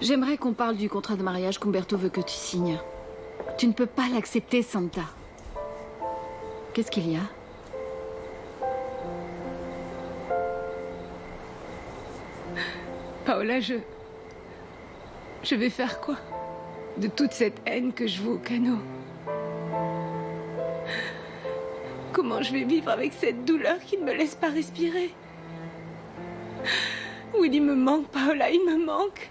J'aimerais qu'on parle du contrat de mariage qu'Umberto veut que tu signes. Tu ne peux pas l'accepter, Santa. Qu'est-ce qu'il y a? Paola, je vais faire quoi de toute cette haine que je vois au canot? Comment je vais vivre avec cette douleur qui ne me laisse pas respirer? Willy me manque, Paola, il me manque.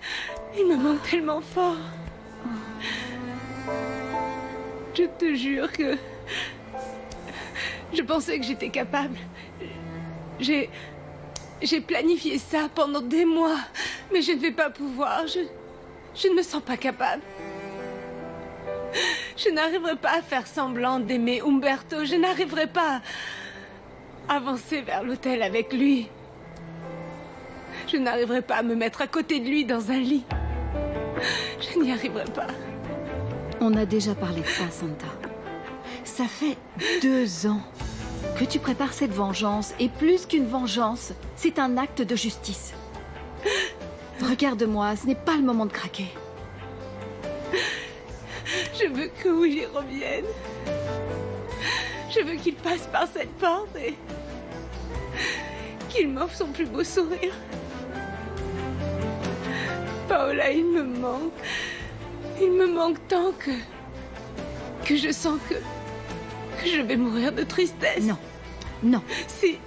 Il me manque tellement fort. Je te jure que... Je pensais que j'étais capable. J'ai planifié ça pendant des mois, mais je ne vais pas pouvoir. Je ne me sens pas capable. Je n'arriverai pas à faire semblant d'aimer Umberto. Je n'arriverai pas à avancer vers l'hôtel avec lui. Je n'arriverai pas à me mettre à côté de lui dans un lit. Je n'y arriverai pas. On a déjà parlé de ça, Santa. Ça fait 2 ans que tu prépares cette vengeance, et plus qu'une vengeance, c'est un acte de justice. Regarde-moi, ce n'est pas le moment de craquer. Je veux que Willy revienne. Je veux qu'il passe par cette porte et qu'il m'offre son plus beau sourire. Paola, il me manque. Il me manque tant que je sens que je vais mourir de tristesse. Non, non. Si.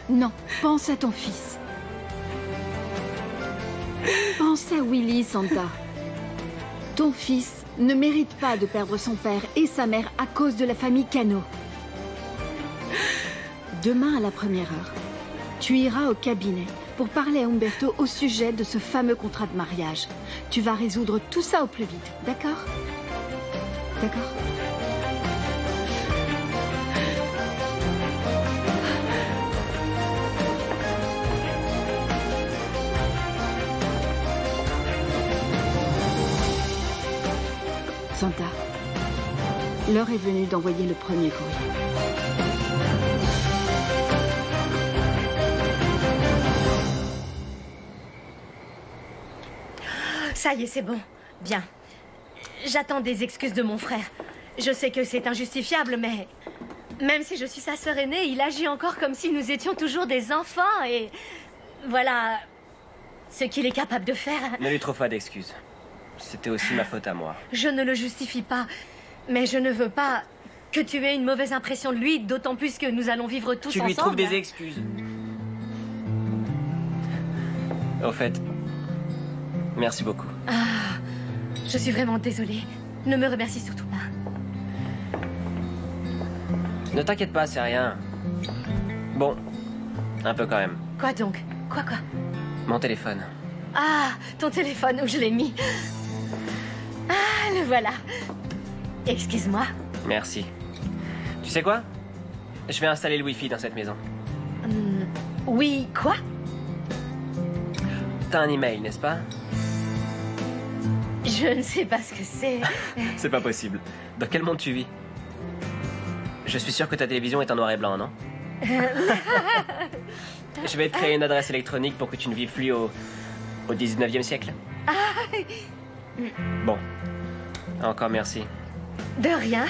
Non, pense à ton fils. Pense à Willy, Santa. Ton fils ne mérite pas de perdre son père et sa mère à cause de la famille Cano. Demain à la première heure, tu iras au cabinet pour parler à Umberto au sujet de ce fameux contrat de mariage. Tu vas résoudre tout ça au plus vite, d'accord? D'accord? Santa, l'heure est venue d'envoyer le premier courrier. Ça y est, c'est bon. Bien. J'attends des excuses de mon frère. Je sais que c'est injustifiable, mais... Même si je suis sa sœur aînée, il agit encore comme si nous étions toujours des enfants et... Voilà... ce qu'il est capable de faire. Ne lui trouve pas d'excuses. C'était aussi ma faute à moi. Je ne le justifie pas, mais je ne veux pas que tu aies une mauvaise impression de lui, d'autant plus que nous allons vivre tous ensemble. Tu lui trouves des excuses. Au fait, merci beaucoup. Ah, je suis vraiment désolée. Ne me remercie surtout pas. Ne t'inquiète pas, c'est rien. Bon, un peu quand même. Quoi donc? Quoi? Mon téléphone. Ah, ton téléphone, où je l'ai mis. Ah, le voilà. Excuse-moi. Merci. Tu sais quoi? Je vais installer le Wi-Fi dans cette maison. Oui, quoi? T'as un email, n'est-ce pas? Je ne sais pas ce que c'est. C'est pas possible. Dans quel monde tu vis? Je suis sûr que ta télévision est en noir et blanc, non? Je vais te créer une adresse électronique pour que tu ne vives plus au 19e siècle. Bon. Encore merci. De rien.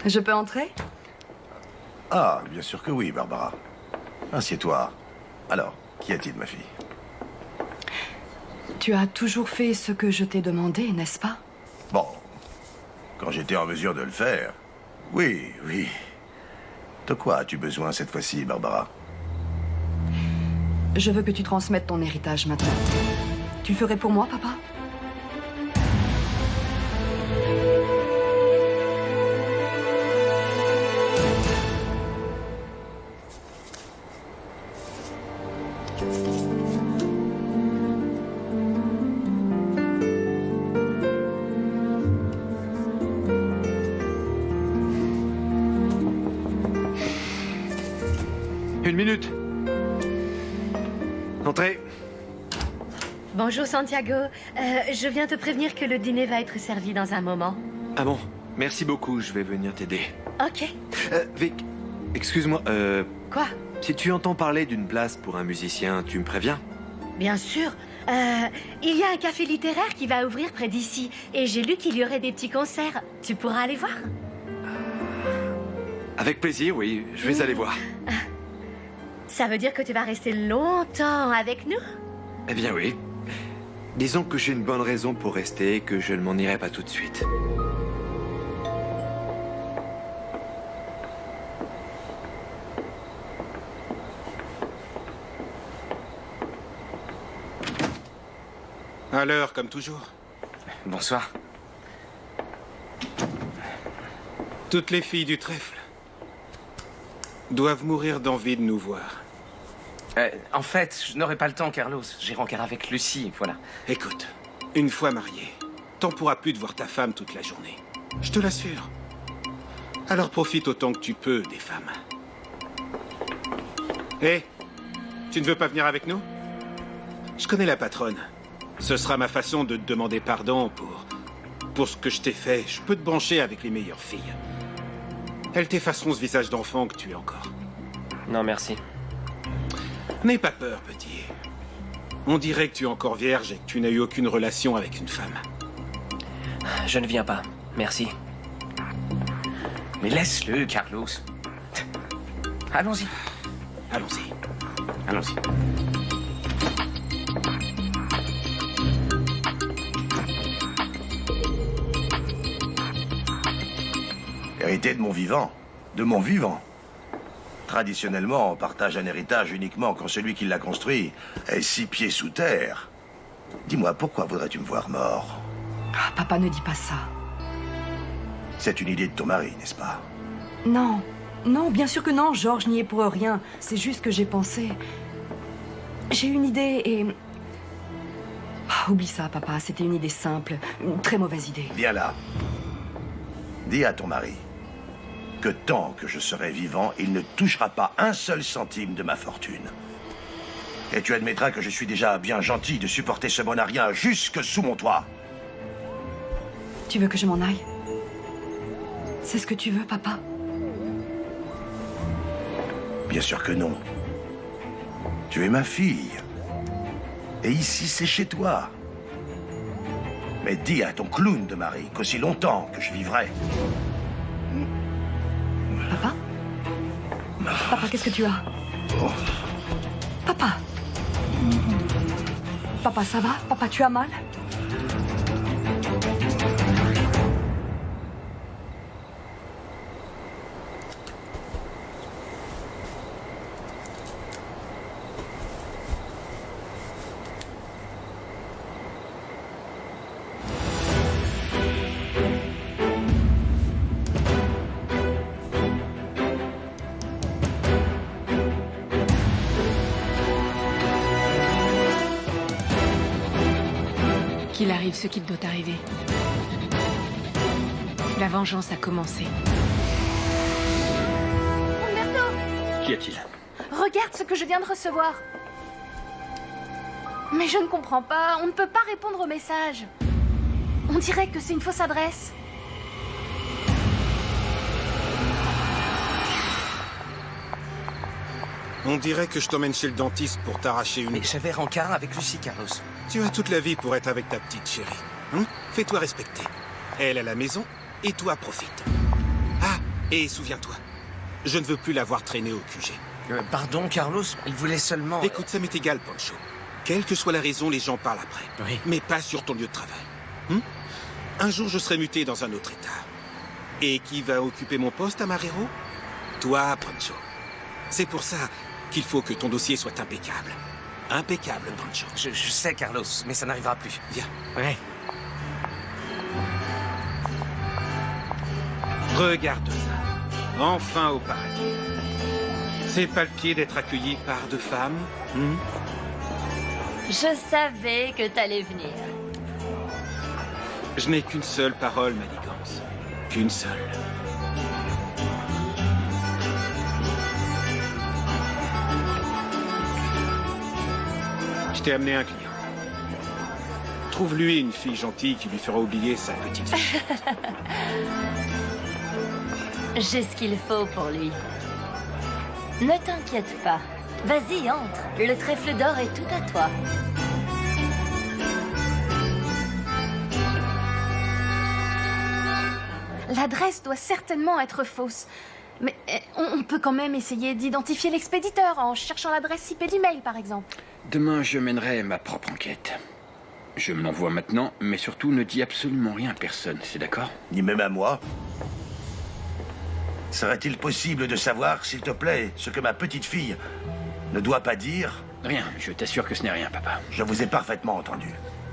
Je peux entrer? Ah, bien sûr que oui, Barbara. Assieds-toi. Alors, qu'y a-t-il, ma fille? Tu as toujours fait ce que je t'ai demandé, n'est-ce pas? Bon, quand j'étais en mesure de le faire. Oui. De quoi as-tu besoin cette fois-ci, Barbara? Je veux que tu transmettes ton héritage maintenant. Tu le ferais pour moi, papa? Une minute. Entrez. Bonjour Santiago. Je viens te prévenir que le dîner va être servi dans un moment. Ah bon? Merci beaucoup, je vais venir t'aider. Ok. Vic, excuse-moi, Quoi? si tu entends parler d'une place pour un musicien, tu me préviens? Bien sûr. Il y a un café littéraire qui va ouvrir près d'ici. Et j'ai lu qu'il y aurait des petits concerts. Tu pourras aller voir? Avec plaisir, oui, je vais aller voir. Ça veut dire que tu vas rester longtemps avec nous? Eh bien oui. Disons que j'ai une bonne raison pour rester et que je ne m'en irai pas tout de suite. À l'heure, comme toujours. Bonsoir. Toutes les filles du trèfle doivent mourir d'envie de nous voir. En fait, je n'aurai pas le temps, Carlos. J'ai rencard avec Lucie, voilà. Écoute, une fois marié, t'en pourras plus de voir ta femme toute la journée. Je te l'assure. Alors profite autant que tu peux des femmes. Hé, tu ne veux pas venir avec nous? Je connais la patronne. Ce sera ma façon de te demander pardon pour ce que je t'ai fait. Je peux te brancher avec les meilleures filles. Elles t'effaceront ce visage d'enfant que tu es encore. Non, merci. N'aie pas peur, petit. On dirait que tu es encore vierge et que tu n'as eu aucune relation avec une femme. Je ne viens pas, merci. Mais laisse-le, Carlos. Allons-y. Allons-y. Allons-y. Hérité de mon vivant. De mon vivant. Traditionnellement, on partage un héritage uniquement quand celui qui l'a construit est 6 pieds sous terre. Dis-moi, pourquoi voudrais-tu me voir mort? Ah, papa, ne dis pas ça. C'est une idée de ton mari, n'est-ce pas? Non, non, bien sûr que non, Georges n'y est pour rien. C'est juste que j'ai pensé... J'ai une idée et... Ah, oublie ça, papa, c'était une idée simple. Une très mauvaise idée. Viens là. Dis à ton mari que tant que je serai vivant, il ne touchera pas un seul centime de ma fortune. Et tu admettras que je suis déjà bien gentil de supporter ce monarien jusque sous mon toit. Tu veux que je m'en aille? C'est ce que tu veux, papa? Bien sûr que non. Tu es ma fille. Et ici, c'est chez toi. Mais dis à ton clown de mari qu'aussi longtemps que je vivrai... Papa? Papa, qu'est-ce que tu as? Papa? Papa, ça va? Papa, tu as mal? Qu'il arrive ce qu'il doit arriver. La vengeance a commencé. Umberto! Qu'y a-t-il? Regarde ce que je viens de recevoir. Mais je ne comprends pas. On ne peut pas répondre au message. On dirait que c'est une fausse adresse. On dirait que je t'emmène chez le dentiste pour t'arracher une... Mais j'avais rencard avec Lucie, Carlos. Tu as toute la vie pour être avec ta petite chérie. Hein? Fais-toi respecter. Elle à la maison, et toi profite. Ah, et souviens-toi, je ne veux plus la voir traîner au QG. Pardon, Carlos, il voulait seulement... Écoute, ça m'est égal, Pancho. Quelle que soit la raison, les gens parlent après. Oui. Mais pas sur ton lieu de travail. Un jour, je serai muté dans un autre état. Et qui va occuper mon poste à Marrero? Toi, Pancho. C'est pour ça qu'il faut que ton dossier soit impeccable. Impeccable, Pancho. Je sais, Carlos, mais ça n'arrivera plus. Viens. Ouais. Regarde ça. Enfin au paradis. C'est pas le pied d'être accueilli par deux femmes. Je savais que t'allais venir. Je n'ai qu'une seule parole, Manigance. Qu'une seule. Je t'ai amené un client. Trouve-lui une fille gentille qui lui fera oublier sa petite fille. J'ai ce qu'il faut pour lui. Ne t'inquiète pas. Vas-y, entre. Le trèfle d'or est tout à toi. L'adresse doit certainement être fausse. Mais on peut quand même essayer d'identifier l'expéditeur en cherchant l'adresse IP du mail, par exemple. Demain, je mènerai ma propre enquête. Je me l'envoie maintenant, mais surtout ne dis absolument rien à personne, c'est d'accord? Ni même à moi. Serait-il possible de savoir, s'il te plaît, ce que ma petite fille ne doit pas dire? Rien, je t'assure que ce n'est rien, papa. Je vous ai parfaitement entendu.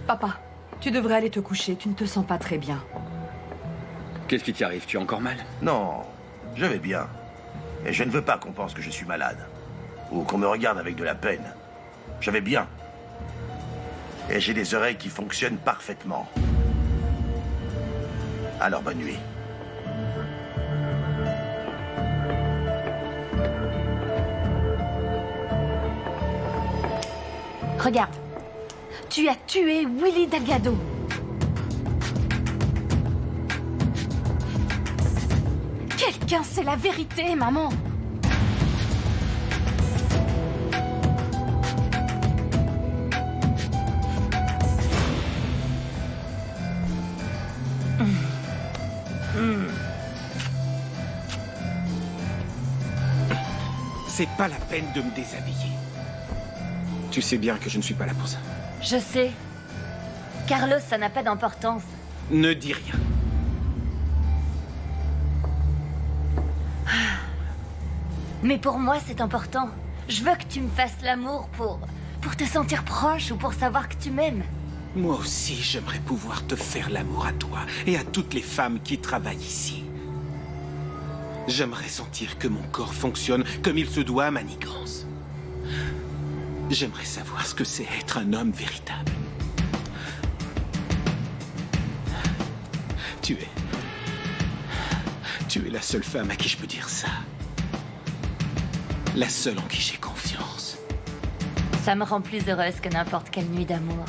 Papa, tu devrais aller te coucher, tu ne te sens pas très bien. Qu'est-ce qui t'arrive? Tu as encore mal? Non, je vais bien. Et je ne veux pas qu'on pense que je suis malade. Ou qu'on me regarde avec de la peine. Je vais bien. Et j'ai des oreilles qui fonctionnent parfaitement. Alors bonne nuit. Regarde. Tu as tué Willy Delgado. Quelqu'un sait la vérité, maman. C'est pas la peine de me déshabiller. Tu sais bien que je ne suis pas là pour ça. Je sais. Carlos, ça n'a pas d'importance. Ne dis rien. Mais pour moi, c'est important. Je veux que tu me fasses l'amour pour te sentir proche ou pour savoir que tu m'aimes. Moi aussi, j'aimerais pouvoir te faire l'amour à toi et à toutes les femmes qui travaillent ici. J'aimerais sentir que mon corps fonctionne comme il se doit à manigance. J'aimerais savoir ce que c'est être un homme véritable. Tu es la seule femme à qui je peux dire ça. La seule en qui j'ai confiance. Ça me rend plus heureuse que n'importe quelle nuit d'amour.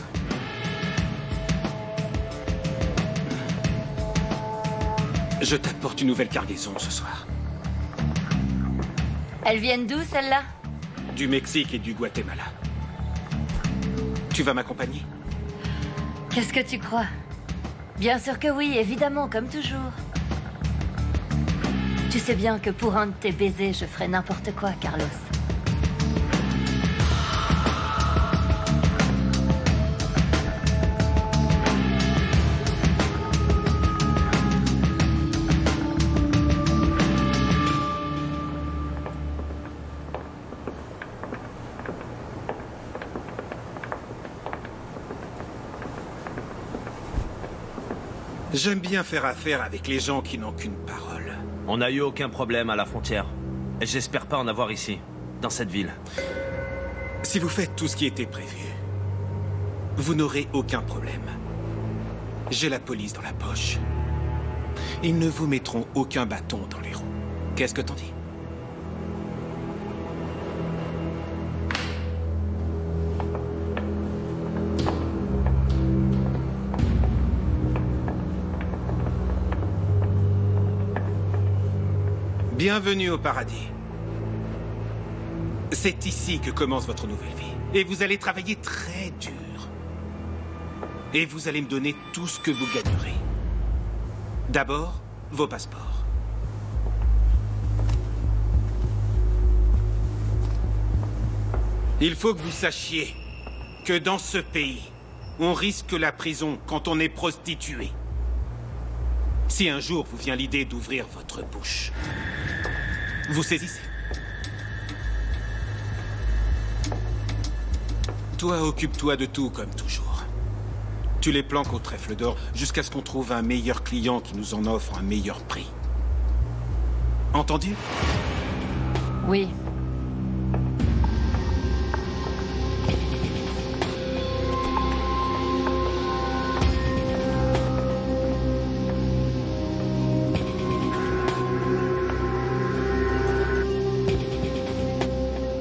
Je t'apporte une nouvelle cargaison ce soir. Elles viennent d'où, celles-là? Du Mexique et du Guatemala. Tu vas m'accompagner? Qu'est-ce que tu crois? Bien sûr que oui, évidemment, comme toujours. Tu sais bien que pour un de tes baisers, je ferais n'importe quoi, Carlos. J'aime bien faire affaire avec les gens qui n'ont qu'une parole. On n'a eu aucun problème à la frontière. Et j'espère pas en avoir ici, dans cette ville. Si vous faites tout ce qui était prévu, vous n'aurez aucun problème. J'ai la police dans la poche. Ils ne vous mettront aucun bâton dans les roues. Qu'est-ce que t'en dis? Bienvenue au paradis. C'est ici que commence votre nouvelle vie. Et vous allez travailler très dur. Et vous allez me donner tout ce que vous gagnerez. D'abord, vos passeports. Il faut que vous sachiez que dans ce pays, on risque la prison quand on est prostitué. Si un jour vous vient l'idée d'ouvrir votre bouche, vous saisissez. Toi, occupe-toi de tout comme toujours. Tu les planques au trèfle d'or jusqu'à ce qu'on trouve un meilleur client qui nous en offre un meilleur prix. Entendu? Oui.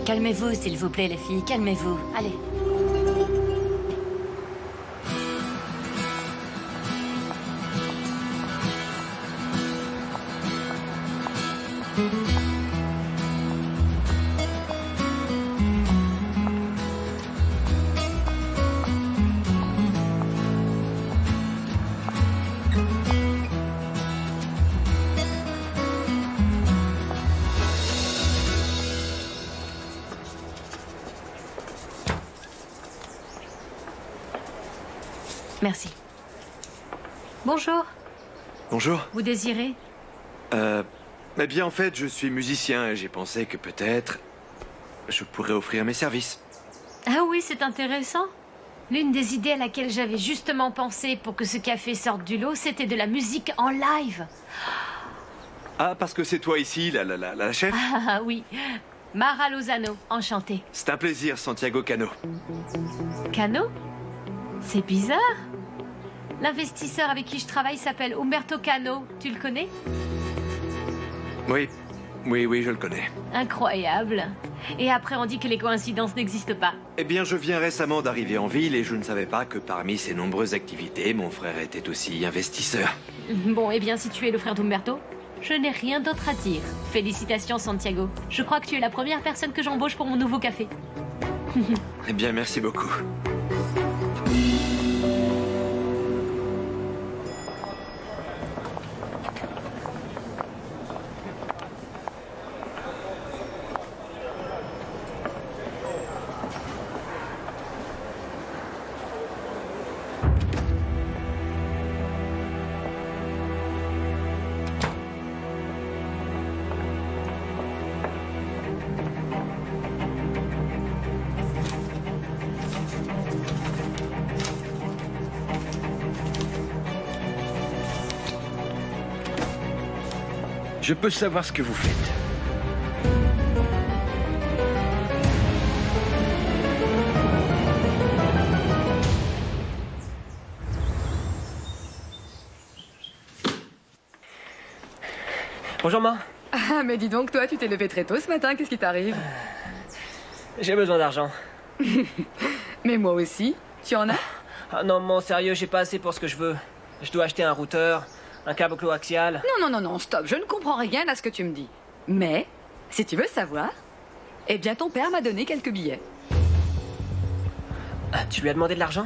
Calmez-vous, s'il vous plaît, les filles. Calmez-vous. Allez. Merci. Bonjour. Bonjour. Vous désirez? Eh bien, en fait, je suis musicien et j'ai pensé que peut-être je pourrais offrir mes services. Ah oui, c'est intéressant. L'une des idées à laquelle j'avais justement pensé pour que ce café sorte du lot, c'était de la musique en live. Ah, parce que c'est toi ici, la chef? Ah oui. Mara Lozano, enchantée. C'est un plaisir, Santiago Cano. Cano? C'est bizarre. L'investisseur avec qui je travaille s'appelle Umberto Cano. Tu le connais? Oui, je le connais. Incroyable. Et après, on dit que les coïncidences n'existent pas. Eh bien, je viens récemment d'arriver en ville et je ne savais pas que parmi ses nombreuses activités, mon frère était aussi investisseur. Bon, eh bien, si tu es le frère d'Umberto, je n'ai rien d'autre à dire. Félicitations, Santiago. Je crois que tu es la première personne que j'embauche pour mon nouveau café. Eh bien, merci beaucoup. Je peux savoir ce que vous faites. Bonjour, Ma. Ah, mais dis donc, toi, tu t'es levé très tôt ce matin, qu'est-ce qui t'arrive? J'ai besoin d'argent. Mais moi aussi. Tu en as? Ah non, mon sérieux, j'ai pas assez pour ce que je veux. Je dois acheter un routeur, un câble coaxial. Non, stop, je ne comprends rien à ce que tu me dis. Mais, si tu veux savoir, eh bien ton père m'a donné quelques billets. Ah, tu lui as demandé de l'argent?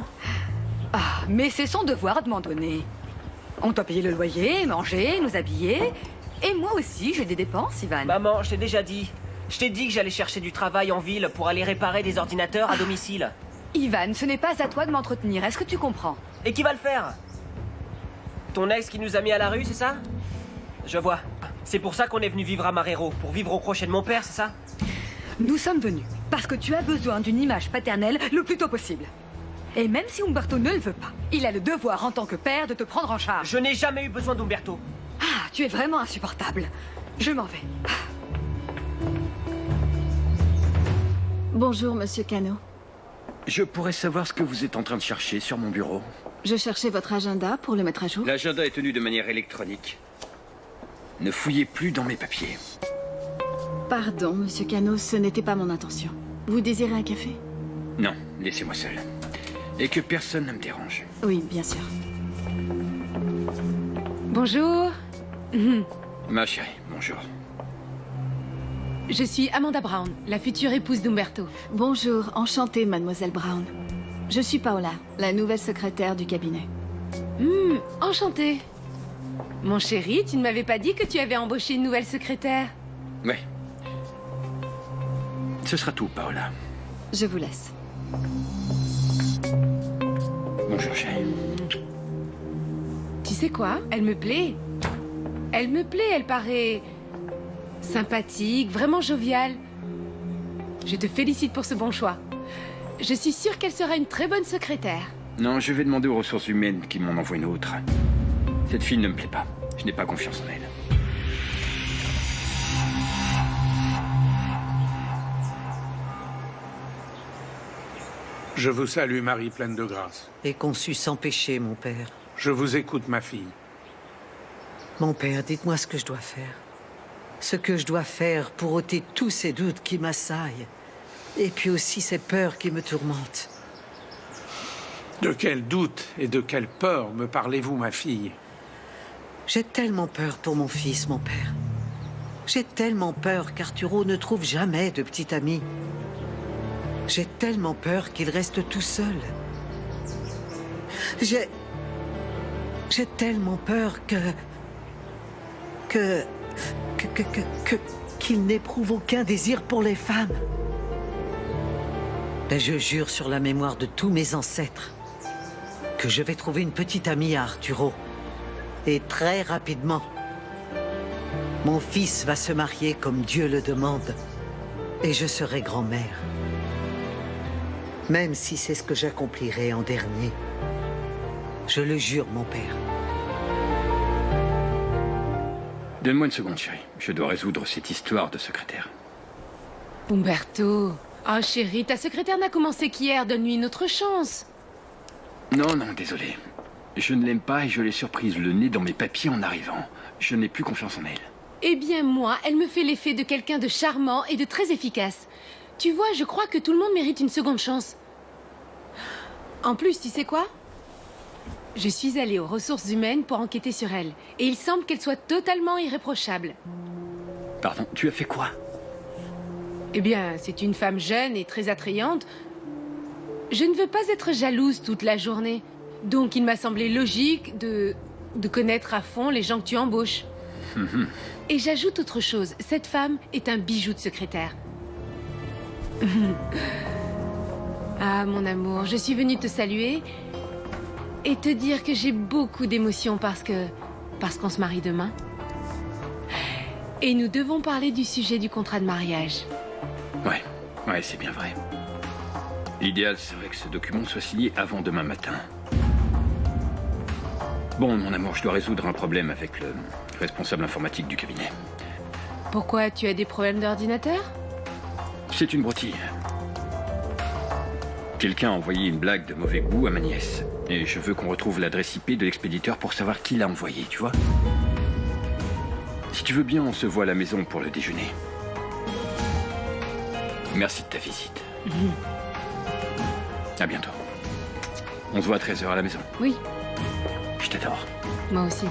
Ah, mais c'est son devoir de m'en donner. On doit payer le loyer, manger, nous habiller. Et moi aussi, j'ai des dépenses, Ivan. Maman, je t'ai déjà dit. Je t'ai dit que j'allais chercher du travail en ville pour aller réparer des ordinateurs à domicile. Ivan, ce n'est pas à toi de m'entretenir, est-ce que tu comprends? Et qui va le faire? Ton ex qui nous a mis à la rue, c'est ça? Je vois. C'est pour ça qu'on est venu vivre à Marrero, pour vivre au crochet de mon père, c'est ça? Nous sommes venus parce que tu as besoin d'une image paternelle le plus tôt possible. Et même si Umberto ne le veut pas, il a le devoir en tant que père de te prendre en charge. Je n'ai jamais eu besoin d'Umberto. Ah, tu es vraiment insupportable. Je m'en vais. Bonjour, Monsieur Cano. Je pourrais savoir ce que vous êtes en train de chercher sur mon bureau. Je cherchais votre agenda pour le mettre à jour. L'agenda est tenu de manière électronique. Ne fouillez plus dans mes papiers. Pardon, Monsieur Cano, ce n'était pas mon intention. Vous désirez un café? Non, laissez-moi seul. Et que personne ne me dérange. Oui, bien sûr. Bonjour. Ma chérie, bonjour. Je suis Amanda Brown, la future épouse d'Umberto. Bonjour, enchantée, mademoiselle Brown. Je suis Paola, la nouvelle secrétaire du cabinet. Enchantée. Mon chéri, tu ne m'avais pas dit que tu avais embauché une nouvelle secrétaire? Oui. Ce sera tout, Paola. Je vous laisse. Bonjour, chérie. Tu sais quoi? Elle me plaît. Elle me plaît, elle paraît sympathique, vraiment joviale. Je te félicite pour ce bon choix. Je suis sûre qu'elle sera une très bonne secrétaire. Non, je vais demander aux ressources humaines qu'ils m'en envoient une autre. Cette fille ne me plaît pas. Je n'ai pas confiance en elle. Je vous salue, Marie pleine de grâce. Et conçu sans péché, mon père. Je vous écoute, ma fille. Mon père, dites-moi ce que je dois faire. Ce que je dois faire pour ôter tous ces doutes qui m'assaillent. Et puis aussi ces peurs qui me tourmentent. De quel doute et de quelle peur me parlez-vous, ma fille? J'ai tellement peur pour mon fils, mon père. J'ai tellement peur qu'Arturo ne trouve jamais de petit ami. J'ai tellement peur qu'il reste tout seul. J'ai tellement peur qu'il n'éprouve aucun désir pour les femmes. Mais je jure sur la mémoire de tous mes ancêtres que je vais trouver une petite amie à Arturo. Et très rapidement. Mon fils va se marier comme Dieu le demande. Et je serai grand-mère. Même si c'est ce que j'accomplirai en dernier. Je le jure, mon père. Donne-moi une seconde, chérie. Je dois résoudre cette histoire de secrétaire. Umberto. Oh, chérie, ta secrétaire n'a commencé qu'hier. Donne-lui une autre chance. Non, non, désolé. Je ne l'aime pas et je l'ai surprise le nez dans mes papiers en arrivant. Je n'ai plus confiance en elle. Eh bien, moi, elle me fait l'effet de quelqu'un de charmant et de très efficace. Tu vois, je crois que tout le monde mérite une seconde chance. En plus, tu sais quoi? Je suis allée aux ressources humaines pour enquêter sur elle. Et il semble qu'elle soit totalement irréprochable. Pardon, tu as fait quoi? Eh bien, c'est une femme jeune et très attrayante. Je ne veux pas être jalouse toute la journée. Donc, il m'a semblé logique de connaître à fond les gens que tu embauches. Et j'ajoute autre chose. Cette femme est un bijou de secrétaire. Ah, mon amour, je suis venue te saluer et te dire que j'ai beaucoup d'émotions parce qu'on se marie demain. Et nous devons parler du sujet du contrat de mariage. Ouais, c'est bien vrai. L'idéal serait que ce document soit signé avant demain matin. Bon, mon amour, je dois résoudre un problème avec le responsable informatique du cabinet. Pourquoi? Tu as des problèmes d'ordinateur? C'est une broutille. Quelqu'un a envoyé une blague de mauvais goût à ma nièce. Et je veux qu'on retrouve l'adresse IP de l'expéditeur pour savoir qui l'a envoyé, tu vois? Si tu veux bien, on se voit à la maison pour le déjeuner. Merci de ta visite. À bientôt. On se voit à 13h à la maison. Oui. Je t'adore. Moi aussi.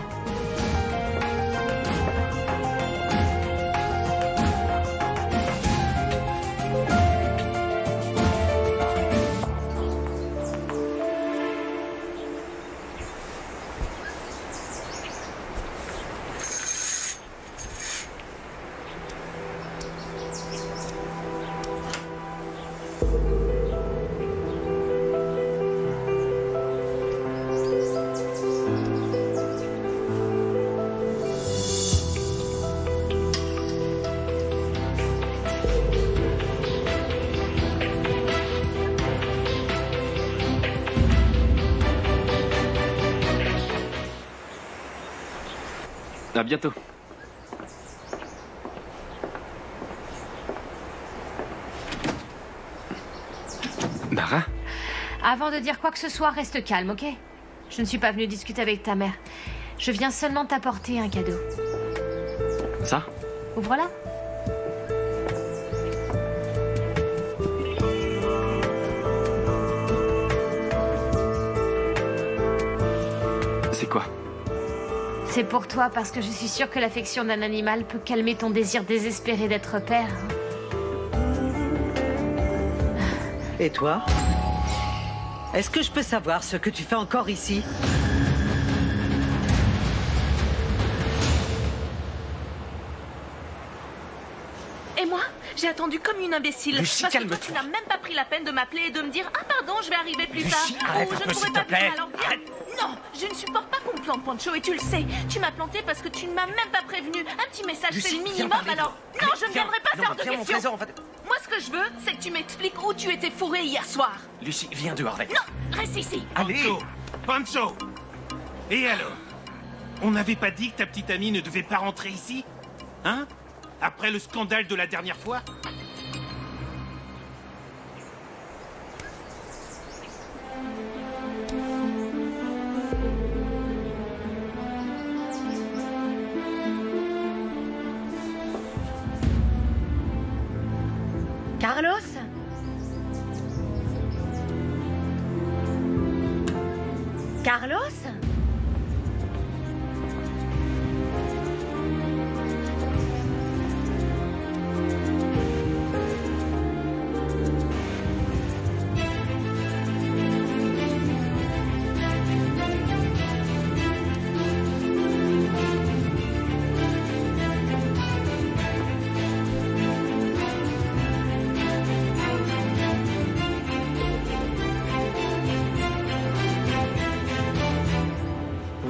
À bientôt. Nara? Avant de dire quoi que ce soit, reste calme, ok? Je ne suis pas venue discuter avec ta mère. Je viens seulement t'apporter un cadeau. Ça? Ouvre-la. C'est quoi? C'est pour toi parce que je suis sûre que l'affection d'un animal peut calmer ton désir désespéré d'être père. Et toi? Est-ce que je peux savoir ce que tu fais encore ici? Et moi, j'ai attendu comme une imbécile. Lucie, parce que toi, calme-toi. tu n'as même pas pris la peine de m'appeler et de me dire « Ah pardon, je vais arriver plus tard. Lucie, arrête Ou un je peu, ne s'il pourrai te pas plaît. venir, alors viens. » Non, je ne supporte pas qu'on me plante, Pancho, et tu le sais. Tu m'as planté parce que tu ne m'as même pas prévenu. Un petit message, c'est Lucie, le viens minimum, parler, alors... viens. Non, je ne Viens. viendrai pas Non, faire de viens, mon questions. trésor, en fait. Moi, ce que je veux, c'est que tu m'expliques où tu étais fourré hier soir. Lucie, viens dehors avec. Non, reste ici. Allez. Pancho! Et alors? On n'avait pas dit que ta petite amie ne devait pas rentrer ici? Hein? Après le scandale de la dernière fois? Carlos? Carlos?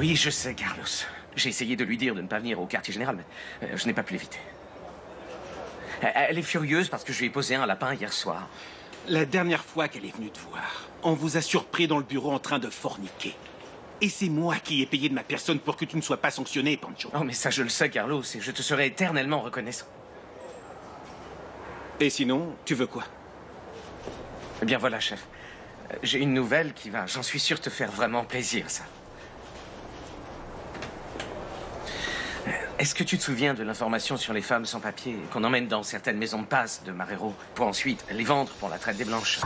Oui, je sais, Carlos. J'ai essayé de lui dire de ne pas venir au quartier général, mais je n'ai pas pu l'éviter. Elle est furieuse parce que je lui ai posé un lapin hier soir. La dernière fois qu'elle est venue te voir, on vous a surpris dans le bureau en train de forniquer. Et c'est moi qui ai payé de ma personne pour que tu ne sois pas sanctionné, Pancho. Oh, mais ça, je le sais, Carlos, et je te serai éternellement reconnaissant. Et sinon, tu veux quoi? Eh bien, voilà, chef. J'ai une nouvelle qui va, j'en suis sûr, te faire vraiment plaisir, ça. Est-ce que tu te souviens de l'information sur les femmes sans papier qu'on emmène dans certaines maisons de passe de Marrero pour ensuite les vendre pour la traite des blanches?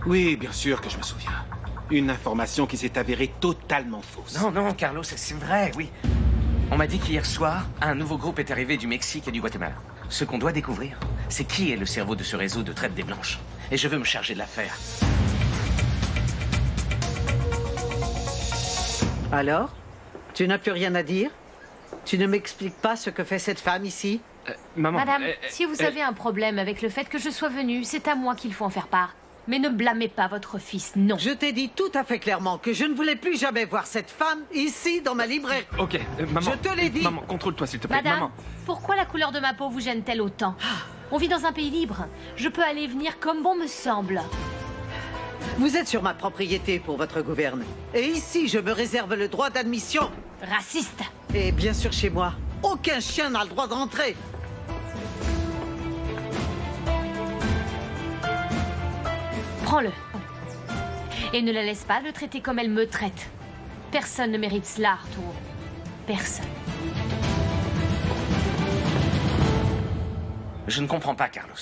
Oui, bien sûr que je me souviens. Une information qui s'est avérée totalement fausse. Non, non, Carlos, c'est vrai, oui. On m'a dit qu'hier soir, un nouveau groupe est arrivé du Mexique et du Guatemala. Ce qu'on doit découvrir, c'est qui est le cerveau de ce réseau de traite des blanches. Et je veux me charger de l'affaire. Alors? Tu n'as plus rien à dire? Tu ne m'expliques pas ce que fait cette femme ici? Maman... Madame, si vous avez un problème avec le fait que je sois venue, c'est à moi qu'il faut en faire part. Mais ne blâmez pas votre fils, non. Je t'ai dit tout à fait clairement que je ne voulais plus jamais voir cette femme ici dans ma librairie. Ok, maman... Je te l'ai dit. Maman, contrôle-toi, s'il te plaît. Madame, Maman. pourquoi la couleur de ma peau vous gêne-t-elle autant? On vit dans un pays libre. Je peux aller et venir comme bon me semble. Vous êtes sur ma propriété pour votre gouverne. Et ici, je me réserve le droit d'admission. Raciste. Et bien sûr, chez moi, aucun chien n'a le droit de rentrer. Prends-le. Et ne la laisse pas le traiter comme elle me traite. Personne ne mérite cela, Arturo. Personne. Je ne comprends pas, Carlos.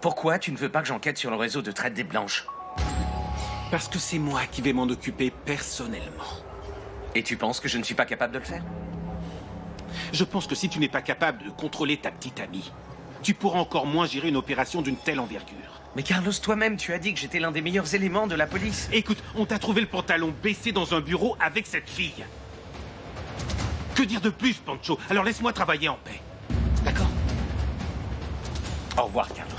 Pourquoi tu ne veux pas que j'enquête sur le réseau de traite des blanches? Parce que c'est moi qui vais m'en occuper personnellement. Et tu penses que je ne suis pas capable de le faire? Je pense que si tu n'es pas capable de contrôler ta petite amie, tu pourras encore moins gérer une opération d'une telle envergure. Mais Carlos, toi-même, tu as dit que j'étais l'un des meilleurs éléments de la police. Écoute, on t'a trouvé le pantalon baissé dans un bureau avec cette fille. Que dire de plus, Pancho? Alors laisse-moi travailler en paix. D'accord? Au revoir, Carlos.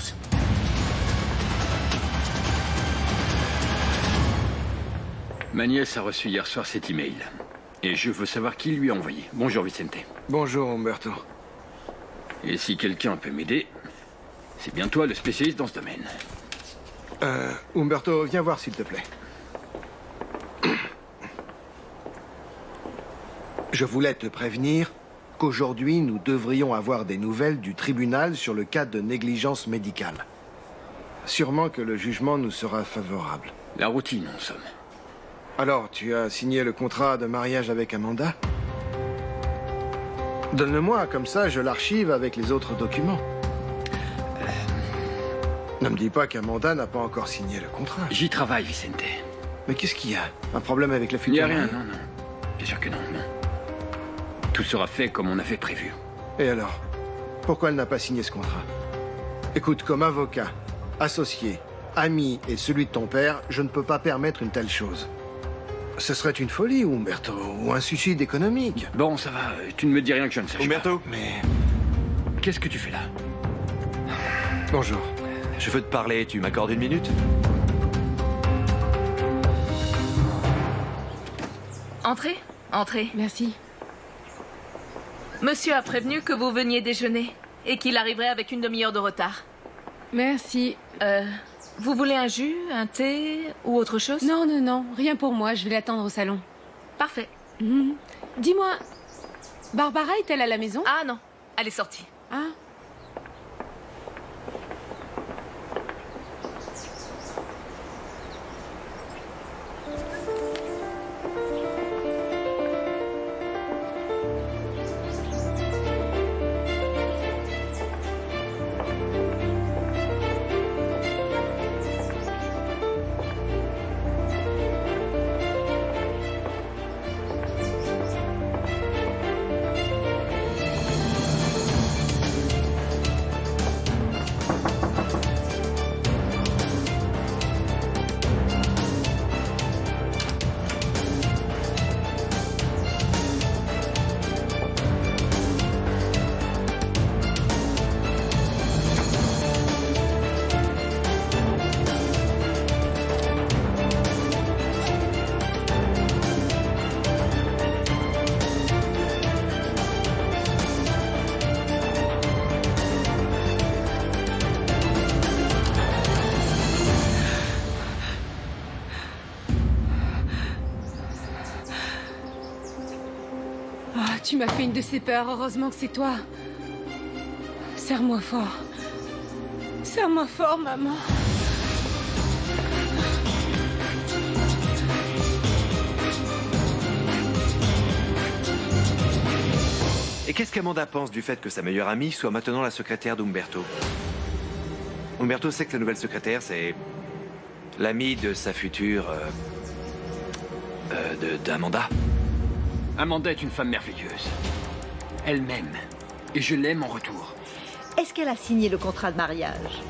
Ma nièce a reçu hier soir cet email. Et je veux savoir qui lui a envoyé. Bonjour, Vicente. Bonjour, Umberto. Et si quelqu'un peut m'aider, c'est bien toi le spécialiste dans ce domaine. Umberto, viens voir, s'il te plaît. Je voulais te prévenir qu'aujourd'hui, nous devrions avoir des nouvelles du tribunal sur le cas de négligence médicale. Sûrement que le jugement nous sera favorable. La routine, en somme. Alors, tu as signé le contrat de mariage avec Amanda? Donne-le-moi, comme ça je l'archive avec les autres documents. Ne me dis pas qu'Amanda n'a pas encore signé le contrat. J'y travaille, Vicente. Mais qu'est-ce qu'il y a? Un problème avec la Il n'y future a rien, mariée? non, non. Bien sûr que non, non. Tout sera fait comme on avait prévu. Et alors? Pourquoi elle n'a pas signé ce contrat? Écoute, comme avocat, associé, ami et celui de ton père, je ne peux pas permettre une telle chose. Ce serait une folie, Umberto, ou un suicide économique. Bon, ça va, tu ne me dis rien que je ne sache Umberto? pas. Mais... Qu'est-ce que tu fais là? Bonjour. Je veux te parler, tu m'accordes une minute? Entrez, entrez. Merci. Monsieur a prévenu que vous veniez déjeuner et qu'il arriverait avec une demi-heure de retard. Merci. Vous voulez un jus, un thé ou autre chose? Non, non, non, rien pour moi, je vais l'attendre au salon. Parfait. Dis-moi, Barbara est-elle à la maison? Ah non, elle est sortie. Ah. tu m'as fait une de ces peurs. Heureusement que c'est toi. Serre-moi fort. Serre-moi fort, maman. Et qu'est-ce qu'Amanda pense du fait que sa meilleure amie soit maintenant la secrétaire d'Umberto? Umberto sait que la nouvelle secrétaire, c'est l'amie de sa future... d'Amanda. Amanda est une femme merveilleuse. Elle m'aime. Et je l'aime en retour. Est-ce qu'elle a signé le contrat de mariage?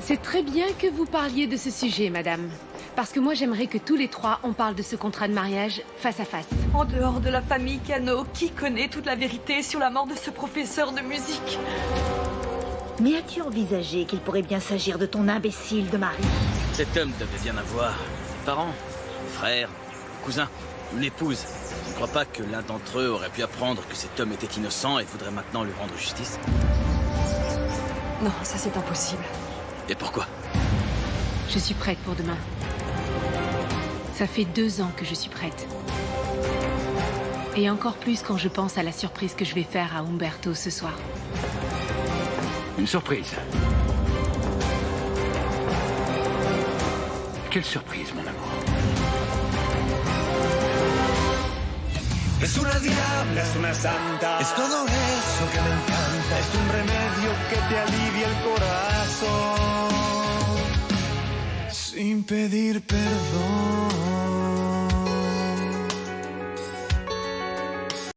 C'est très bien que vous parliez de ce sujet, madame. Parce que moi, j'aimerais que tous les trois, on parle de ce contrat de mariage face à face. En dehors de la famille Cano, qui connaît toute la vérité sur la mort de ce professeur de musique? Mais as-tu envisagé qu'il pourrait bien s'agir de ton imbécile de mari? Cet homme devait bien avoir des parents, des frères, des cousins, une épouse. Je ne crois pas que l'un d'entre eux aurait pu apprendre que cet homme était innocent et voudrait maintenant lui rendre justice. Non, ça c'est impossible. Et pourquoi? Je suis prête pour demain. Ça fait 2 ans que je suis prête. Et encore plus quand je pense à la surprise que je vais faire à Umberto ce soir. Une surprise. Quelle surprise, mon amour. Es una diabla, es una santa. Es todo eso que me encanta. Es un remedio que te alivia el corazón. Sin pedir perdón.